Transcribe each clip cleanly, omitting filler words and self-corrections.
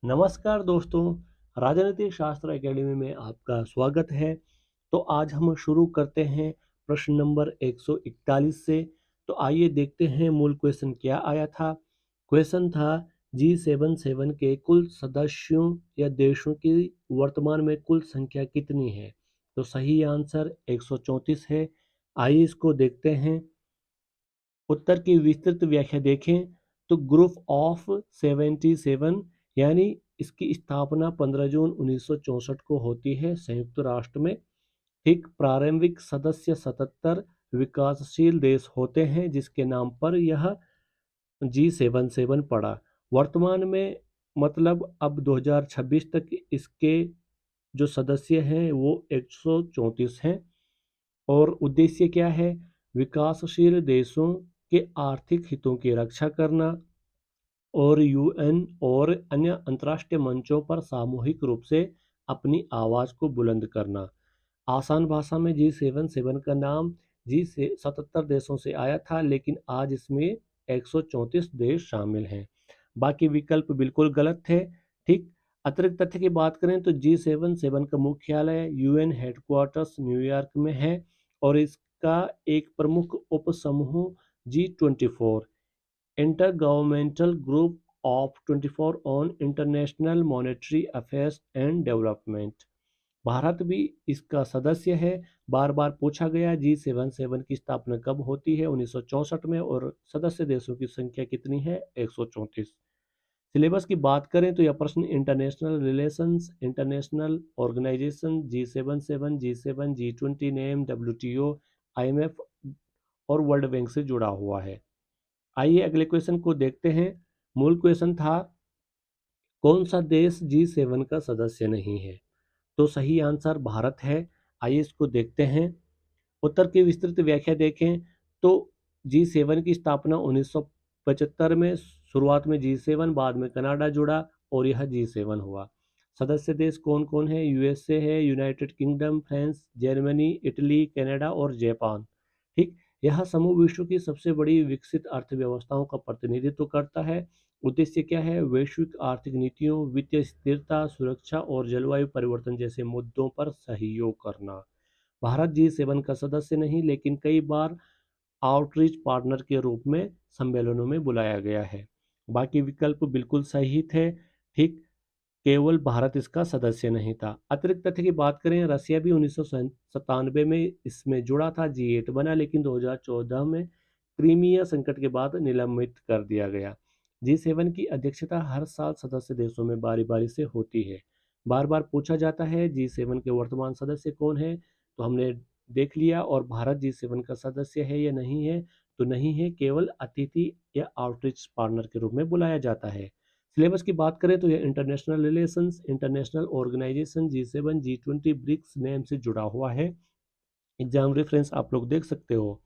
नमस्कार दोस्तों, राजनीतिक शास्त्र एकेडमी में आपका स्वागत है। तो आज हम शुरू करते हैं प्रश्न नंबर 141 से। तो आइए देखते हैं मूल क्वेश्चन क्या आया था। क्वेश्चन था G77 के कुल सदस्यों या देशों की वर्तमान में कुल संख्या कितनी है। तो सही आंसर 134 है। आइए इसको देखते हैं। उत्तर की विस्तृत व्याख्या देखें तो ग्रुप ऑफ 77 यानी इसकी स्थापना 15 जून 1964 को होती है संयुक्त राष्ट्र में। ठीक, प्रारंभिक सदस्य 77 विकासशील देश होते हैं जिसके नाम पर यह G77 पड़ा। वर्तमान में मतलब अब 2026 तक इसके जो सदस्य हैं वो 134 हैं। और उद्देश्य क्या है? विकासशील देशों के आर्थिक हितों की रक्षा करना और यूएन और अन्य अंतर्राष्ट्रीय मंचों पर सामूहिक रूप से अपनी आवाज़ को बुलंद करना। आसान भाषा में G77 का नाम जी से 77 देशों से आया था, लेकिन आज इसमें 134 देश शामिल हैं। बाकी विकल्प बिल्कुल गलत है। ठीक, अतिरिक्त तथ्य की बात करें तो G77 का मुख्यालय यूएन हेडक्वार्टर्स न्यूयॉर्क में है और इसका एक प्रमुख उपसमूह G24 inter governmental group of 24 on international monetary affairs and development. Bharat भी इसका सदस्य है। बार बार पूछा गया G77 की स्थापना कब होती है, 1964 में, और सदस्य देशों की संख्या कितनी है, 134। सिलेबस की बात करें तो यह प्रश्न international relations, international organisation, G77, G7, G20 NAM, WTO, IMF और वर्ल्ड बैंक से जुड़ा हुआ है। आइए अगले क्वेश्चन को देखते हैं। मूल क्वेश्चन था कौन सा देश G7 का सदस्य नहीं है। तो सही आंसर भारत है। आइए इसको देखते हैं। उत्तर की विस्तृत व्याख्या देखें तो G7 की स्थापना 1975 में, शुरुआत में G7, बाद में कनाडा जुड़ा और यह G7 हुआ। सदस्य देश कौन कौन है? यूएसए है, United kingdom, France, Germany, Italy, Canada और जापान। ठीक, यह समूह विश्व की सबसे बड़ी विकसित अर्थव्यवस्थाओं का प्रतिनिधित्व करता है। उद्देश्य क्या है? वैश्विक आर्थिक नीतियों, वित्तीय स्थिरता, सुरक्षा और जलवायु परिवर्तन जैसे मुद्दों पर सहयोग करना। भारत G7 का सदस्य नहीं, लेकिन कई बार आउटरीच पार्टनर के रूप में सम्मेलनों में बुलाया गया है। बाकी विकल्प बिल्कुल सही थे। ठीक, केवल भारत इसका सदस्य नहीं था। अतिरिक्त तथ्य की बात करें, रसिया भी 1997 में इसमें जुड़ा था, G8 बना, लेकिन 2014 में क्रीमिया संकट के बाद निलंबित कर दिया गया। G7 की अध्यक्षता हर साल सदस्य देशों में बारी बारी से होती है। बार बार पूछा जाता है G7 के वर्तमान सदस्य कौन है, तो हमने देख लिया। और भारत G7 का सदस्य है या नहीं है, तो नहीं है, केवल अतिथि या आउटरीच पार्टनर के रूप में बुलाया जाता है। सिलेबस की बात करें तो यह international relations, international organisation, G7, G20, BRICS NAM से जुड़ा हुआ है। एग्जाम रेफरेंस आप लोग देख सकते हो।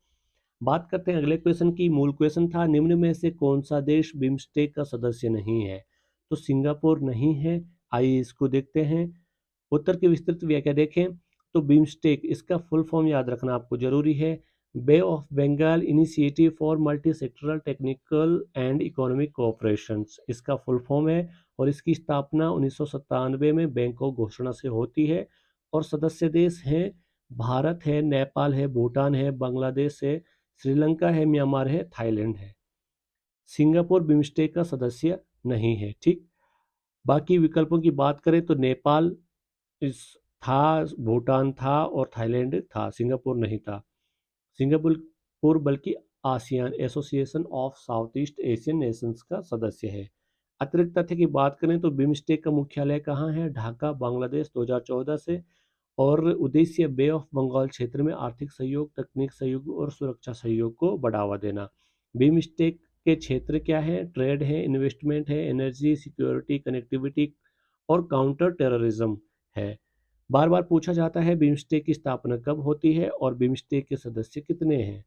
बात करते हैं अगले क्वेश्चन की। मूल क्वेश्चन था निम्न में से कौन सा देश बिम्स्टेक का सदस्य नहीं है। तो सिंगापुर नहीं है। आइए इसको देखते हैं। उत्तर की विस्तृत व्याख्या देखें तो बिम्स्टेक, इसका फुल फॉर्म याद रखना आपको जरूरी है। Bay of Bengal initiative for multi sectoral technical and economic cooperation, इसका फुल फॉर्म है। और इसकी स्थापना 1997 में बैंकॉक घोषणा से होती है। और सदस्य देश हैं भारत है, नेपाल है, भूटान है, बांग्लादेश है, श्रीलंका है, म्यांमार है, थाईलैंड है। सिंगापुर बिम्स्टेक का सदस्य नहीं है। ठीक, बाकी विकल्पों की बात करें तो नेपाल इस था, भूटान था और थाईलैंड था, सिंगापुर नहीं था। सिंगापुर बल्कि ASEAN association of south east Asian Nations का सदस्य है। अतिरिक्त तथ्य की बात करें तो बिम्स्टेक का मुख्यालय कहाँ है? ढाका, बांग्लादेश, 2014 से। और उद्देश्य बे ऑफ बंगाल क्षेत्र में आर्थिक सहयोग, तकनीक सहयोग और सुरक्षा सहयोग को बढ़ावा देना। बिम्स्टेक के क्षेत्र क्या है? ट्रेड है, इन्वेस्टमेंट है, एनर्जी, सिक्योरिटी, कनेक्टिविटी और काउंटर टेररिज्म है। बार बार पूछा जाता है बिम्स्टेक की स्थापना कब होती है और बिम्स्टेक के सदस्य कितने हैं,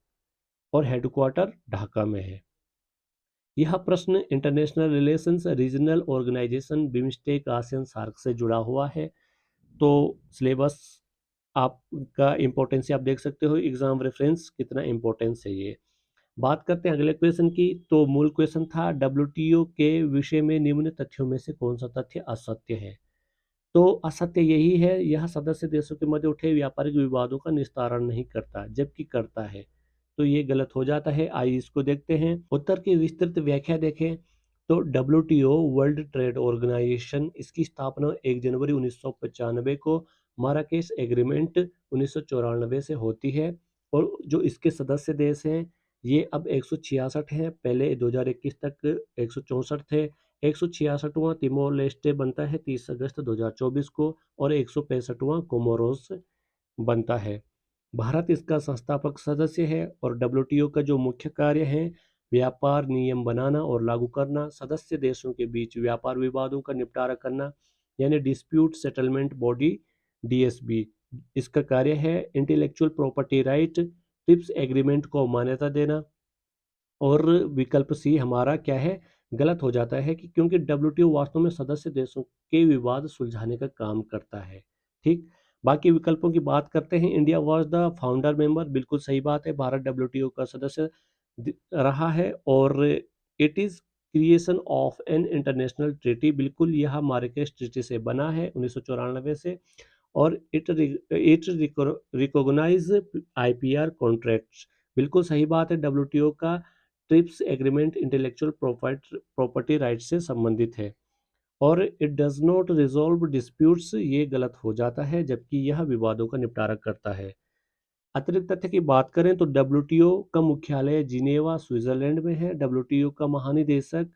और हेडक्वार्टर ढाका में है। यह प्रश्न international relations, regional organisation, BIMSTEC, ASEAN, SAARC से जुड़ा हुआ है। तो सिलेबस आपका इम्पोर्टेंस आप देख सकते हो, एग्जाम रेफरेंस कितना इम्पोर्टेंस है ये। बात करते हैं अगले क्वेश्चन की। तो मूल क्वेश्चन था डब्ल्यूटीओ के विषय में निम्न तथ्यों में से कौन सा तथ्य असत्य है। तो असत्य यही है, यह सदस्य देशों के मध्य उठे व्यापारिक विवादों का निस्तारण नहीं करता, जबकि करता है। तो ये गलत हो जाता है। आइए इसको देखते हैं। उत्तर की विस्तृत व्याख्या देखें तो डब्ल्यूटीओ वर्ल्ड ट्रेड ऑर्गेनाइजेशन, इसकी स्थापना 1 जनवरी 1995 को माराकेश एग्रीमेंट 1994 से होती है। और जो इसके सदस्य देश हैं ये अब 166 हैं। पहले 2021 तक 164 थे। 166वां तिमोर लेस्टे बनता है 30 अगस्त 2024 को, और 165वां कोमोरोस बनता है। भारत इसका संस्थापक सदस्य है। और डब्ल्यूटीओ का जो मुख्य कार्य है, व्यापार नियम बनाना और लागू करना, सदस्य देशों के बीच व्यापार विवादों का निपटारा करना, यानी डिस्प्यूट सेटलमेंट बॉडी, डीएसबी इसका कार्य है। Intellectual property right, trips agreement को मान्यता देना। और विकल्प सी हमारा क्या है, गलत हो जाता है कि क्योंकि डब्ल्यूटीओ वास्तव में सदस्य देशों के विवाद सुलझाने का काम करता है। ठीक। बाकी विकल्पों की बात करते हैं। India was the founder member, बिल्कुल सही बात है, भारत डब्ल्यूटीओ का सदस्य रहा है। और it is creation of an international treaty, बिल्कुल यह मार्रेकेश ट्रीटी से बना है 1994 से। और इट रिकॉग्नाइज आईपीआर कॉन्ट्रैक्ट्स, बिल्कुल सही बात है। डब्ल्यूटीओ का trips agreement intellectual property rights से संबंधित है। और it does not resolve disputes, ये गलत हो जाता है, जबकि यह विवादों का निपटारा करता है। अतिरिक्त तथ्य की बात करें तो डब्ल्यूटीओ का मुख्यालय जिनेवा स्विट्जरलैंड में है। डब्ल्यूटीओ का महानिदेशक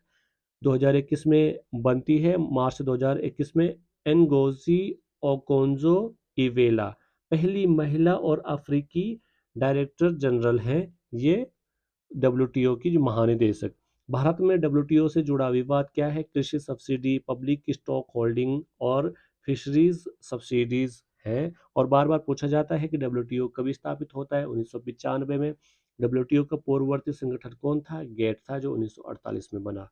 2021 में बनती है, मार्च 2021 में, एनगोजी ओकोंजो इवेला पहली महिला और अफ्रीकी डायरेक्टर जनरल हैं। ये डब्ल्यूटीओ की जो महानिदेशक। भारत में डब्ल्यूटीओ से जुड़ा विवाद क्या है, कृषि सब्सिडी, पब्लिक स्टॉक होल्डिंग और फिशरीज सब्सिडीज है। और बार बार पूछा जाता है कि डब्ल्यूटीओ कब स्थापित होता है, 1995 में। डब्ल्यूटीओ का पूर्ववर्ती संगठन कौन था, गेट था, जो 1948 में बना।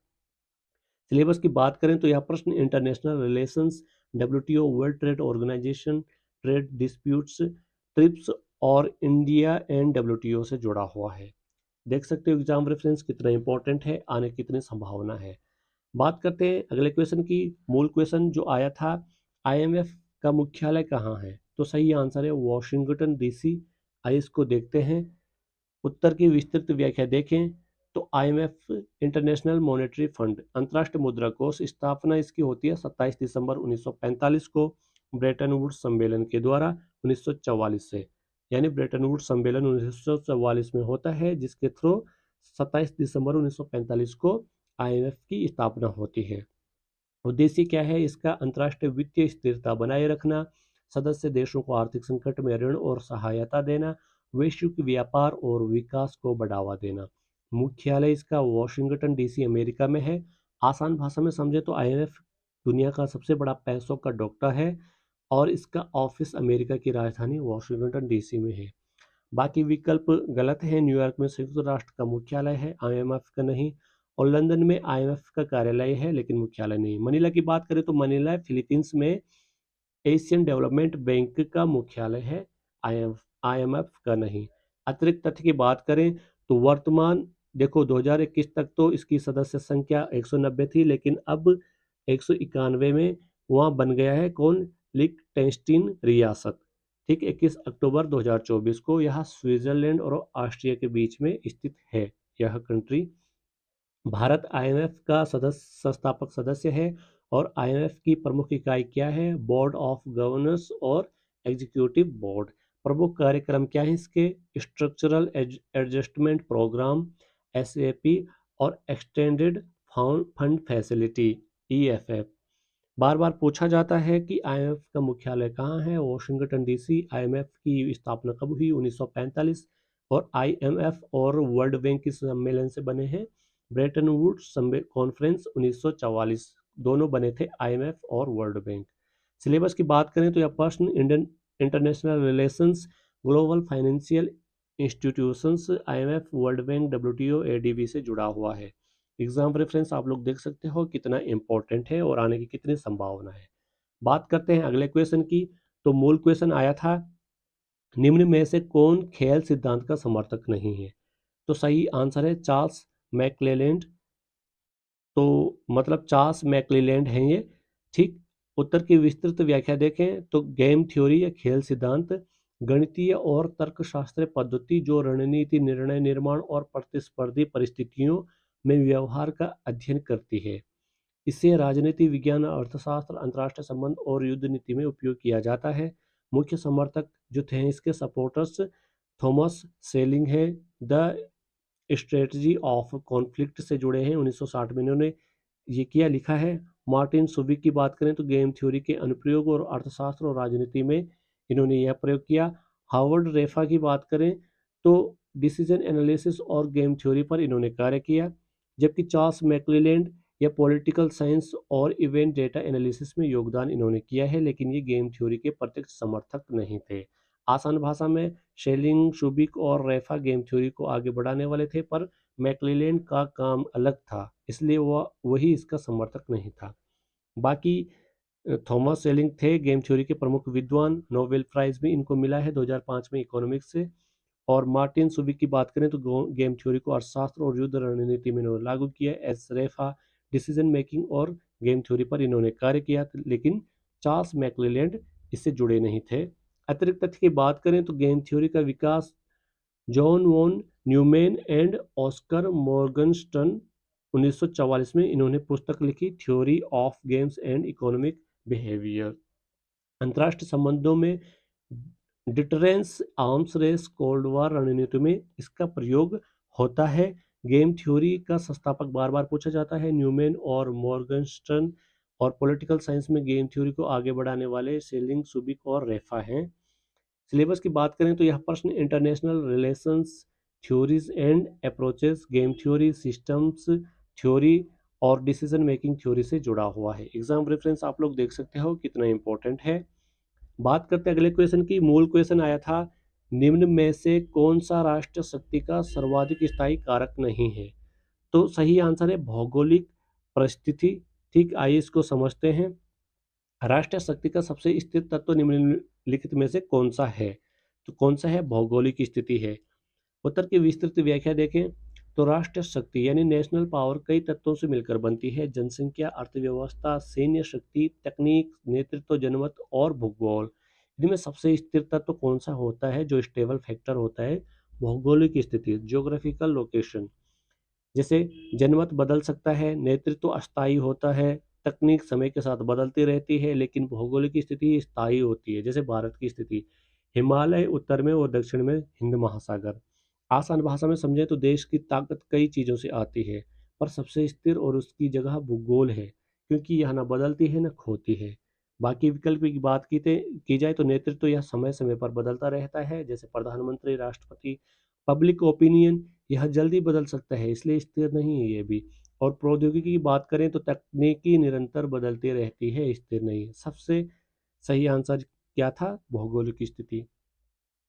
सिलेबस की बात करें तो यह प्रश्न international relations, WTO world trade organisation, trade disputes, TRIPS और इंडिया एंड डब्ल्यूटीओ से जुड़ा हुआ है। देख सकते हो एग्जाम रेफरेंस कितना इंपॉर्टेंट है, आने की कितनी संभावना है। बात करते हैं अगले क्वेश्चन की। मूल क्वेश्चन जो आया था, आईएमएफ का मुख्यालय कहाँ है। तो सही आंसर है वॉशिंगटन डीसी। आइए इसको देखते हैं। उत्तर की विस्तृत व्याख्या देखें तो आईएमएफ इंटरनेशनल मॉनेटरी फंड, अंतर्राष्ट्रीय मुद्रा कोष, स्थापना इसकी होती है 27 दिसंबर 1945 को ब्रेटन वुड्स सम्मेलन के द्वारा 1944 से। यानी ब्रेटन वुड्स सम्मेलन 1944 में होता है, जिसके थ्रू 27 दिसंबर 1945 को आईएमएफ की स्थापना होती है। उद्देश्य क्या है इसका, अंतर्राष्ट्रीय वित्तीय स्थिरता बनाए रखना, सदस्य देशों को आर्थिक संकट में ऋण और सहायता देना, वैश्विक व्यापार और विकास को बढ़ावा देना। मुख्यालय इसका वॉशिंगटन डीसी अमेरिका में है। आसान भाषा में समझे तो आईएमएफ दुनिया का सबसे बड़ा पैसों का डॉक्टर है। और इसका ऑफिस अमेरिका की राजधानी वॉशिंगटन डीसी में है। बाकी विकल्प गलत है। न्यूयॉर्क में संयुक्त राष्ट्र का मुख्यालय है, आईएमएफ का नहीं। और लंदन में आईएमएफ का कार्यालय है, लेकिन मुख्यालय नहीं। मनीला की बात करें तो मनीला फिलीपींस में एशियन डेवलपमेंट बैंक का मुख्यालय है, आईएमएफ का नहीं। अतिरिक्त तथ्य की बात करें तो वर्तमान देखो 2021 तक तो इसकी सदस्य संख्या 190 थी, लेकिन अब 191 में वहाँ बन गया है कौन, लिechtenstein रियासत। ठीक, 21 अक्टूबर 2024 को यह स्विट्जरलैंड और ऑस्ट्रिया के बीच में स्थित है यह कंट्री। भारत आईएमएफ का संस्थापक सदस्य है। और आईएमएफ की प्रमुख इकाई क्या है, बोर्ड ऑफ गवर्नर्स और एग्जीक्यूटिव बोर्ड। प्रमुख कार्यक्रम क्या है इसके, स्ट्रक्चरल एडजस्टमेंट प्रोग्राम, एसएपी, और एक्सटेंडेड फंड फैसिलिटी, ईएफएफ। बार बार पूछा जाता है कि आईएमएफ का मुख्यालय कहाँ है, वॉशिंगटन डीसी। आईएमएफ की स्थापना कब हुई, 1945। और आईएमएफ और वर्ल्ड बैंक के सम्मेलन से बने हैं, ब्रेटन वुड्स कॉन्फ्रेंस 1944, दोनों बने थे आईएमएफ और वर्ल्ड बैंक। सिलेबस की बात करें तो यह प्रश्न Indian international relations, global financial institutions, IMF, world bank, WTO, ADB से जुड़ा हुआ है। एग्जाम रेफरेंस आप लोग देख सकते हो कितना इंपॉर्टेंट है और आने की कितनी संभावना है। बात करते हैं अगले क्वेश्चन की। तो मूल क्वेश्चन आया था, निम्न में से कौन खेल सिद्धांत का समर्थक नहीं है। तो सही आंसर है चार्ल्स मैक्लेलैंड। तो मतलब चार्ल्स मैक्लेलैंड हैं ये। ठीक। उत्तर की विस्तृत व्याख्या देखें तो गेम थ्योरी या खेल सिद्धांत गणितीय और तर्कशास्त्र पद्धति जो रणनीति निर्णय निर्माण और प्रतिस्पर्धी परिस्थितियों में व्यवहार का अध्ययन करती है। इसे राजनीति विज्ञान अर्थशास्त्र अंतर्राष्ट्रीय संबंध और युद्ध नीति में उपयोग किया जाता है। मुख्य समर्थक जो थे इसके सपोर्टर्स थॉमस सेलिंग है। द स्ट्रेटजी ऑफ कॉन्फ्लिक्ट से जुड़े हैं, 1960 में इन्होंने ये किया लिखा है। मार्टिन सुबिक की बात करें तो गेम थ्योरी के अनुप्रयोग और अर्थशास्त्र और राजनीति में इन्होंने यह प्रयोग किया। हार्वर्ड रेफा की बात करें तो डिसीजन एनालिसिस और गेम थ्योरी पर इन्होंने कार्य किया। जबकि चार्ल्स मैक्लेलैंड या पॉलिटिकल साइंस और इवेंट डेटा एनालिसिस में योगदान इन्होंने किया है, लेकिन ये गेम थ्योरी के प्रत्यक्ष समर्थक नहीं थे। आसान भाषा में शेलिंग, शुबिक और रेफा गेम थ्योरी को आगे बढ़ाने वाले थे, पर मैक्लेलैंड का काम अलग था, इसलिए वह वही इसका समर्थक नहीं था। बाकी थॉमस सेलिंग थे गेम थ्योरी के प्रमुख विद्वान, नोबेल प्राइज भी इनको मिला है 2005 में इकोनॉमिक्स से। और मार्टिन सुबिक की बात करें तो गेम थ्योरी को अर्थशास्त्र और युद्ध रणनीति में इन्होंने लागू किया। एस रेफा डिसीजन मेकिंग और गेम थ्योरी पर इन्होंने कार्य किया, लेकिन चार्ल्स मैक्लेलैंड इससे जुड़े नहीं थे। अतिरिक्त तथ्य की बात करें तो गेम थ्योरी का विकास John von Neumann and Oscar Morgenstern 1944 में इन्होंने पुस्तक लिखी theory of games and economic behaviour. अंतर्राष्ट्रीय संबंधों में deterrence, arms race, cold war रणनीति में इसका प्रयोग होता है। गेम थ्योरी का संस्थापक बार बार पूछा जाता है, न्यूमैन और मॉर्गनस्टर्न। और पॉलिटिकल साइंस में गेम थ्योरी को आगे बढ़ाने वाले सेलिंग, सुबिक और रेफा हैं। सिलेबस की बात करें तो यह प्रश्न international relations, theories and approaches, game theory, systems theory और डिसीजन मेकिंग थ्योरी से जुड़ा हुआ है। एग्जाम रेफरेंस आप लोग देख सकते हो कितना इंपॉर्टेंट है। बात करते हैं अगले क्वेश्चन की। मूल क्वेश्चन आया था, निम्न में से कौन सा राष्ट्र शक्ति का सर्वाधिक स्थायी कारक नहीं है? तो सही आंसर है भौगोलिक परिस्थिति। ठीक, आइए इसको समझते हैं। राष्ट्रीय शक्ति का सबसे स्थिर तत्व निम्नलिखित में से कौन सा है? तो कौन सा है? भौगोलिक स्थिति है। उत्तर की विस्तृत व्याख्या देखें तो राष्ट्रीय शक्ति यानी नेशनल पावर कई तत्वों से मिलकर बनती है। जनसंख्या, अर्थव्यवस्था, सैन्य शक्ति, तकनीक, नेतृत्व, जनमत और भूगोल। इनमें सबसे स्थिर तत्व कौन सा होता है जो स्टेबल फैक्टर होता है? भौगोलिक स्थिति, ज्योग्राफिकल लोकेशन। जैसे जनमत बदल सकता है, नेतृत्व अस्थायी होता है, तकनीक समय के साथ बदलती रहती है, लेकिन भौगोलिक स्थिति स्थायी होती है। जैसे भारत की स्थिति, हिमालय उत्तर में और दक्षिण में हिंद महासागर। आसान भाषा में समझें तो देश की ताकत कई चीज़ों से आती है, पर सबसे स्थिर और उसकी जगह भूगोल है, क्योंकि यह न बदलती है न खोती है। बाकी विकल्प की बात की जाए तो नेतृत्व यह समय समय पर बदलता रहता है, जैसे प्रधानमंत्री, राष्ट्रपति। पब्लिक ओपिनियन यह जल्दी बदल सकता है, इसलिए स्थिर नहीं है ये भी। और प्रौद्योगिकी की बात करें तो तकनीकी निरंतर बदलती रहती है, स्थिर नहीं है। सबसे सही आंसर क्या था? भौगोलिक स्थिति।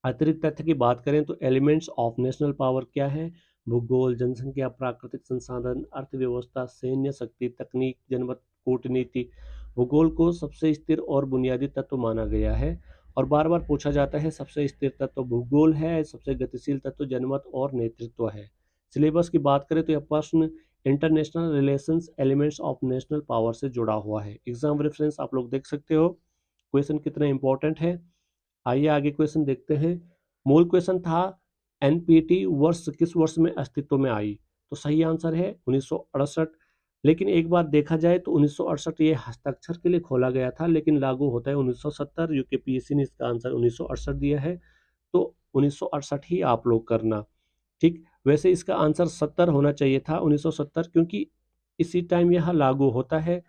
अतिरिक्त तथ्य की बात करें तो एलिमेंट्स ऑफ नेशनल पावर क्या है? भूगोल, जनसंख्या, प्राकृतिक संसाधन, अर्थव्यवस्था, सैन्य शक्ति, तकनीक, जनमत, कूटनीति। भूगोल को सबसे स्थिर और बुनियादी तत्व माना गया है, और बार बार पूछा जाता है सबसे स्थिर तत्व भूगोल है, सबसे गतिशील तत्व जनमत और नेतृत्व है। सिलेबस की बात करें तो यह प्रश्न international relations, elements of national power से जुड़ा हुआ है। एग्जाम रेफरेंस आप लोग देख सकते हो क्वेश्चन कितना इंपॉर्टेंट है। आइए आगे क्वेश्चन देखते हैं। मूल क्वेश्चन था, एनपीटी वर्ष किस वर्ष में अस्तित्व में आई? तो सही आंसर है 1968। लेकिन एक बार देखा जाए तो 1968 ये हस्ताक्षर के लिए खोला गया था, लेकिन लागू होता है 1970। यूकेपीएससी ने इसका आंसर 1968 दिया है, तो 1968 ही आप लोग करना। ठीक, वैसे इसका आंसर 70 होना चाहिए था, 1970, क्योंकि इसी टाइम यह लागू होता है,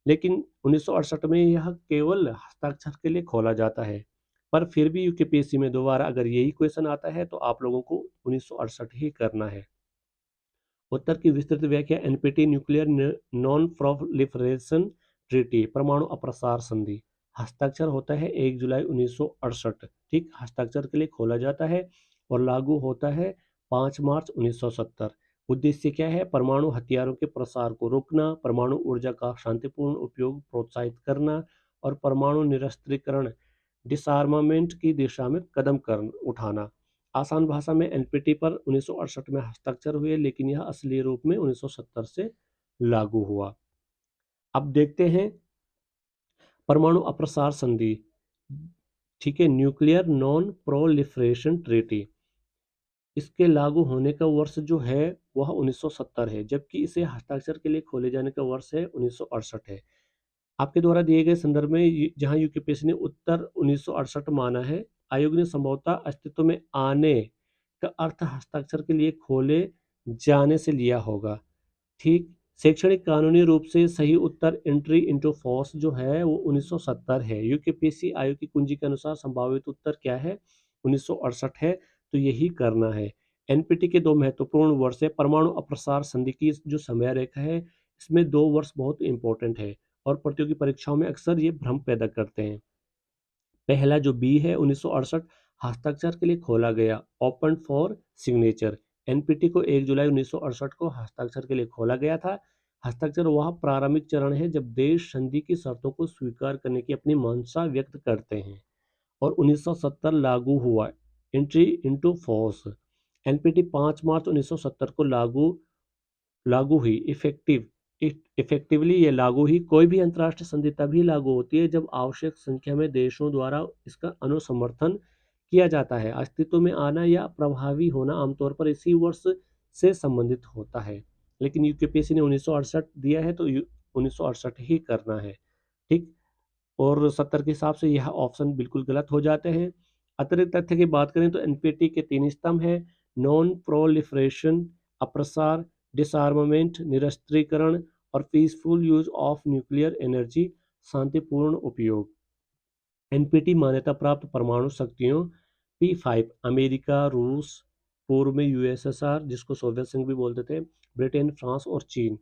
लेकिन 1968 में यह केवल हस्ताक्षर के लिए खोला जाता है। पर फिर भी यूकेपीएससी में दोबारा अगर यही क्वेश्चन आता है तो आप लोगों को 1968 ही करना है। उत्तर की विस्तृत व्याख्या, NPT nuclear non proliferation treaty, परमाणु अप्रसार संधि। हस्ताक्षर होता है 1 जुलाई 1968। ठीक, हस्ताक्षर के लिए खोला जाता है और लागू होता है 5 मार्च 1970। उद्देश्य क्या है? परमाणु हथियारों के प्रसार को रोकना, परमाणु ऊर्जा का शांतिपूर्ण उपयोग प्रोत्साहित करना और परमाणु निरस्त्रीकरण, डिसआर्मामेंट की दिशा में कदम कर उठाना। आसान भाषा में एनपीटी पर 1968 में हस्ताक्षर हुए, लेकिन यह असली रूप में 1970 से लागू हुआ। अब देखते हैं परमाणु अप्रसार संधि, ठीक है, न्यूक्लियर नॉन प्रोलिफरेशन ट्रीटी। इसके लागू होने का वर्ष जो है वह 1970 है, जबकि इसे हस्ताक्षर के लिए खोले जाने का वर्ष है 1968 है। आपके द्वारा दिए गए संदर्भ में जहां यूकेपीएससी ने उत्तर 1968 माना है, आयोग ने संभवतः अस्तित्व में आने का अर्थ हस्ताक्षर के लिए खोले जाने से लिया होगा। ठीक, शैक्षणिक कानूनी रूप से सही उत्तर एंट्री इनटू फोर्स जो है वो 1970 है। यूकेपीएससी आयोग की कुंजी के अनुसार संभावित उत्तर क्या है? 1968 है, तो यही करना है। एनपीटी के दो महत्वपूर्ण वर्ष है। परमाणु अप्रसार संधि की जो समय रेखा है, इसमें 2 वर्ष बहुत इंपॉर्टेंट है और प्रतियोगी परीक्षाओं में अक्सर ये भ्रम पैदा करते हैं। पहला जो बी है 1968 हस्ताक्षर के लिए खोला गया, ओपन फॉर सिग्नेचर। एनपीटी को 1 जुलाई 1968 को हस्ताक्षर के लिए खोला गया था। हस्ताक्षर वह प्रारंभिक चरण है जब देश संधि की शर्तों को स्वीकार करने की अपनी मंशा व्यक्त करते हैं, और 1970 लागू हुआ, एंट्री इनटू फोर्स। एनपीटी 5 मार्च 1970 को लागू लागू हुई, इफेक्टिवली ये लागू हुई। कोई भी अंतर्राष्ट्रीय संधि तभी लागू होती है जब आवश्यक संख्या में देशों द्वारा इसका अनुसमर्थन किया जाता है। अस्तित्व में आना या प्रभावी होना आमतौर पर इसी वर्ष से संबंधित होता है, लेकिन यूकेपीएससी ने 1968 दिया है तो 1968 ही करना है। ठीक, और 70 के हिसाब से यह ऑप्शन बिल्कुल गलत हो जाते हैं। अतिरिक्त तथ्य की बात करें तो एनपीटी के 3 स्तंभ हैं: नॉन प्रोलिफरेशन, अप्रसार, डिसआर्मामेंट, निरस्त्रीकरण, और peaceful use of nuclear energy, शांतिपूर्ण उपयोग। एनपीटी मान्यता प्राप्त परमाणु शक्तियों P5 अमेरिका, रूस, पूर्व में यूएसएसआर जिसको सोवियत संघ भी बोलते थे, ब्रिटेन, फ्रांस और चीन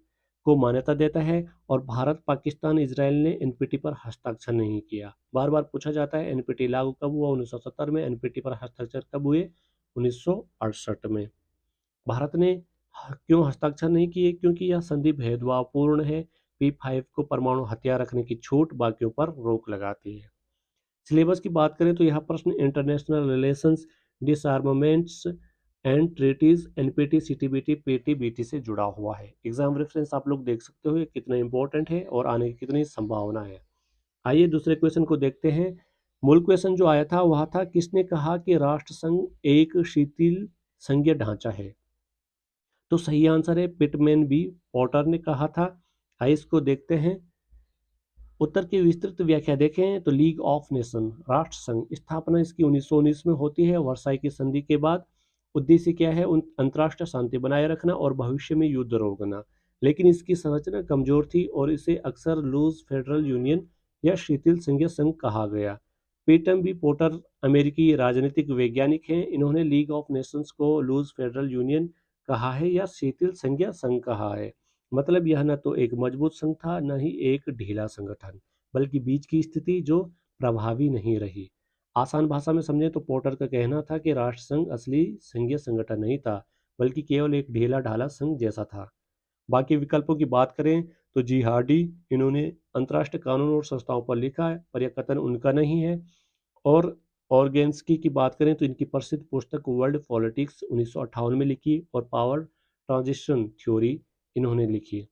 को मान्यता देता है, और भारत, पाकिस्तान, इजराइल ने एनपीटी पर हस्ताक्षर नहीं किया। बार बार पूछा जाता है एनपीटी लागू कब हुआ? 1970 में। एनपीटी पर हस्ताक्षर कब हुए? 1968 में। भारत ने क्यों हस्ताक्षर नहीं किए? क्योंकि यह संधि भेदभावपूर्ण है। P5 को परमाणु हथियार रखने की छूट, बाकियों पर रोक लगाती है। सिलेबस की बात करें तो यह प्रश्न international relations, disarmaments and treaties, NPT, CTBT, PTBT से जुड़ा हुआ है। एग्जाम रेफरेंस आप लोग देख सकते हो ये कितना इंपॉर्टेंट है और आने की कितनी संभावना है। आइए दूसरे क्वेश्चन को देखते हैं। मूल क्वेश्चन जो आया था वह था, किसने कहा कि राष्ट्र संघ एक शिथिल संघीय ढांचा है? तो सही आंसर है पिटमैन बी पॉटर ने कहा था। आइए इसको देखते हैं। उत्तर की विस्तृत व्याख्या देखें तो लीग ऑफ नेशन, राष्ट्र संघ, स्थापना इसकी 1919 में होती है, वर्साई की संधि के बाद। उद्देश्य क्या है? अंतर्राष्ट्रीय शांति बनाए रखना और भविष्य में युद्ध रोकना। लेकिन इसकी संरचना कमजोर थी और इसे अक्सर लूज फेडरल यूनियन या शिथिल संघीय संघ कहा गया। पीटम बी पोटर अमेरिकी राजनीतिक वैज्ञानिक हैं। इन्होंने लीग ऑफ नेशंस को लूज फेडरल यूनियन कहा है या शिथिल संघीय संघ कहा है। मतलब यह न तो एक मजबूत संघ था, न ही एक ढीला संगठन, बल्कि बीच की स्थिति जो प्रभावी नहीं रही। आसान भाषा में समझें तो पोर्टर का कहना था कि राष्ट्रसंघ असली संघीय संगठन नहीं था, बल्कि केवल एक ढीला ढाला संघ जैसा था। बाकी विकल्पों की बात करें तो जी हार्डी, इन्होंने अंतर्राष्ट्रीय कानून और संस्थाओं पर लिखा है, पर यह कथन उनका नहीं है। और ऑर्गेन्स्की की बात करें तो इनकी प्रसिद्ध पुस्तक वर्ल्ड पॉलिटिक्स 1958 में लिखी, और पावर ट्रांजिशन थ्योरी इन्होंने लिखी।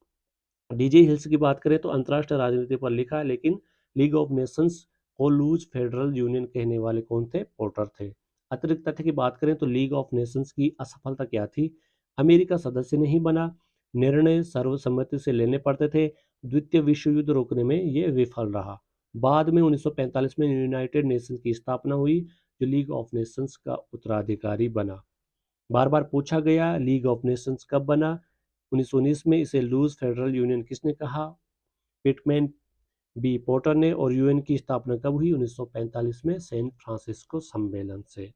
डीजे हिल्स की बात करें तो अंतर्राष्ट्रीय राजनीति पर लिखा है, लेकिन लीग ऑफ नेशंस को लूज फेडरल यूनियन कहने वाले कौन थे? पोर्टर थे। अतिरिक्त तथ्य की बात करें तो लीग ऑफ नेशंस की असफलता क्या थी? अमेरिका सदस्य नहीं बना, निर्णय सर्वसम्मति से लेने पड़ते थे, द्वितीय विश्व युद्ध रोकने में ये विफल रहा। बाद में 1945 में यूनाइटेड नेशंस की स्थापना हुई, जो लीग ऑफ नेशंस का उत्तराधिकारी बना। बार बार पूछा गया लीग ऑफ नेशंस कब बना? 1919 में। इसे लूज फेडरल यूनियन किसने कहा? पिटमैन बी पोर्टर ने। और यूएन की स्थापना कब हुई? 1945 में, सैन फ्रांसिस्को सम्मेलन से।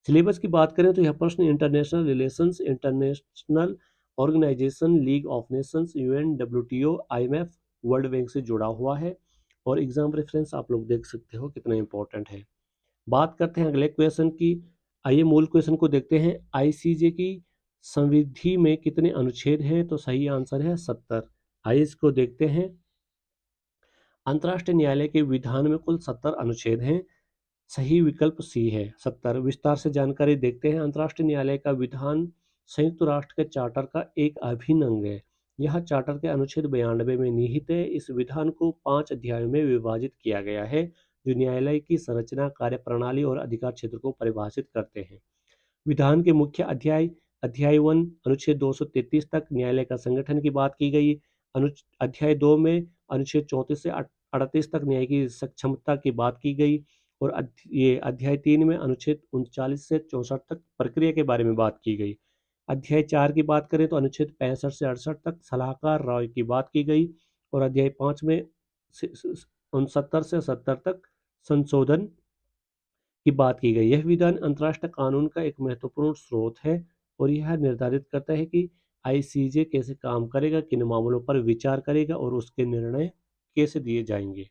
सिलेबस की बात करें तो यह प्रश्न international relations, international organisation, league of nations, UN, WTO, IMF, world bank से जुड़ा हुआ है, और एग्जाम रेफरेंस आप लोग देख सकते हो कितना इंपॉर्टेंट है। बात करते हैं अगले क्वेश्चन की। आइए मूल क्वेश्चन को देखते हैं। आईसीजे की संविधि में कितने अनुच्छेद हैं? तो सही आंसर है 70। आइए इसको देखते हैं। अंतर्राष्ट्रीय न्यायालय के विधान में कुल 70 अनुच्छेद हैं। सही विकल्प सी है 70। विस्तार से जानकारी देखते हैं। अंतर्राष्ट्रीय न्यायालय का विधान संयुक्त राष्ट्र के चार्टर का एक अभिन्न अंग है। यह चार्टर के अनुच्छेद 92 में निहित है। इस विधान को 5 अध्यायों में विभाजित किया गया है जो न्यायालय की संरचना, कार्यप्रणाली और अधिकार क्षेत्र को परिभाषित करते हैं। विधान के मुख्य अध्याय अध्याय 1 अनुच्छेद 233 तक न्यायालय का संगठन की बात की गई। अध्याय 2 में अनुच्छेद 34 से 38 तक न्याय की सक्षमता की बात की गई और ये अध्याय 3 में अनुच्छेद 39 से 64 तक प्रक्रिया के बारे में बात की गई। अध्याय 4 की बात करें तो अनुच्छेद 65 से 68 तक सलाहकार राय की बात की गई और अध्याय 5 में 69 से 70 तक संशोधन की बात की गई। यह विधान अंतर्राष्ट्रीय कानून का एक महत्वपूर्ण स्रोत है और यह निर्धारित करता है कि आईसीजे कैसे काम करेगा, किन मामलों पर विचार करेगा और उसके निर्णय कैसे दिए जाएंगे।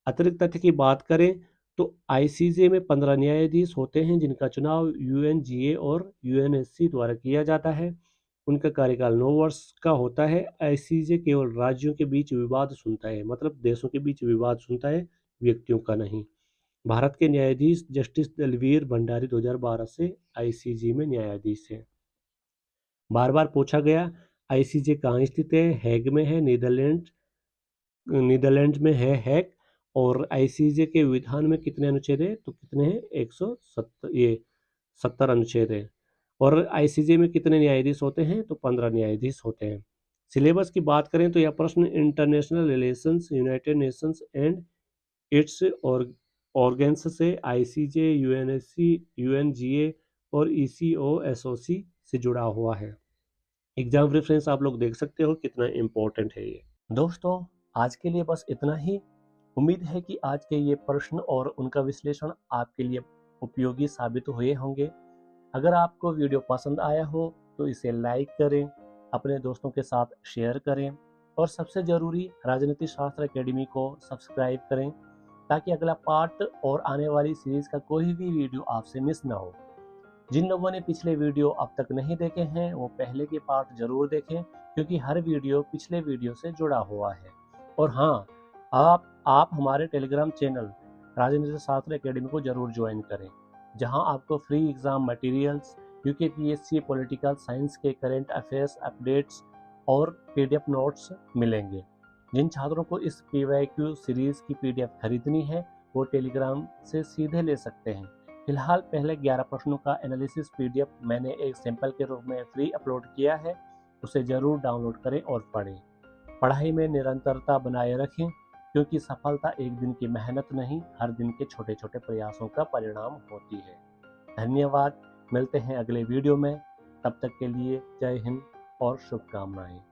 अतिरिक्त तथ्य की बात करें तो आईसीजे में 15 न्यायाधीश होते हैं जिनका चुनाव यूएनजीए और यूएनएससी द्वारा किया जाता है। उनका कार्यकाल 9 वर्ष का होता है। आईसीजे केवल राज्यों के बीच विवाद सुनता है, मतलब देशों के बीच विवाद सुनता है, व्यक्तियों का नहीं। भारत के न्यायाधीश जस्टिस दलवीर भंडारी 2012 से आईसीजे में न्यायाधीश हैं। बार बार पूछा गया आईसीजे कहाँ स्थित है? हैग में है, नीदरलैंड में है हैग। और आईसीजे के विधान में कितने अनुच्छेद है? तो कितने हैं? 70 अनुच्छेद है। और आईसीजे में कितने न्यायाधीश होते हैं? तो 15 न्यायाधीश होते हैं। सिलेबस की बात करें तो यह प्रश्न international relations, United Nations and it's organs से आईसीजे, यूएनएससी, यूएनजीए और ईसीओ एसओसी से जुड़ा हुआ है। एग्जाम रेफरेंस आप लोग देख सकते हो कितना इम्पोर्टेंट है ये। दोस्तों आज के लिए बस इतना ही। उम्मीद है कि आज के ये प्रश्न और उनका विश्लेषण आपके लिए उपयोगी साबित हुए होंगे। अगर आपको वीडियो पसंद आया हो तो इसे लाइक करें, अपने दोस्तों के साथ शेयर करें और सबसे ज़रूरी राजनीति शास्त्र एकेडमी को सब्सक्राइब करें ताकि अगला पार्ट और आने वाली सीरीज का कोई भी वीडियो आपसे मिस ना हो। जिन लोगों ने पिछले वीडियो अब तक नहीं देखे हैं वो पहले के पार्ट जरूर देखें क्योंकि हर वीडियो पिछले वीडियो से जुड़ा हुआ है। और हाँ, आप हमारे टेलीग्राम चैनल राजनीति शास्त्र एकेडमी को जरूर ज्वाइन करें जहां आपको free exam materials, UKPSC political science के करंट अफेयर्स अपडेट्स और पीडीएफ नोट्स मिलेंगे। जिन छात्रों को इस पीवाईक्यू सीरीज की पीडीएफ खरीदनी है वो टेलीग्राम से सीधे ले सकते हैं। फिलहाल पहले 11 प्रश्नों का एनालिसिस पीडीएफ मैंने एक सैंपल के रूप में फ्री अपलोड किया है, उसे जरूर डाउनलोड करें और पढ़ें। पढ़ाई में निरंतरता बनाए रखें क्योंकि सफलता एक दिन की मेहनत नहीं, हर दिन के छोटे छोटे प्रयासों का परिणाम होती है। धन्यवाद, मिलते हैं अगले वीडियो में। तब तक के लिए जय हिंद और शुभकामनाएं।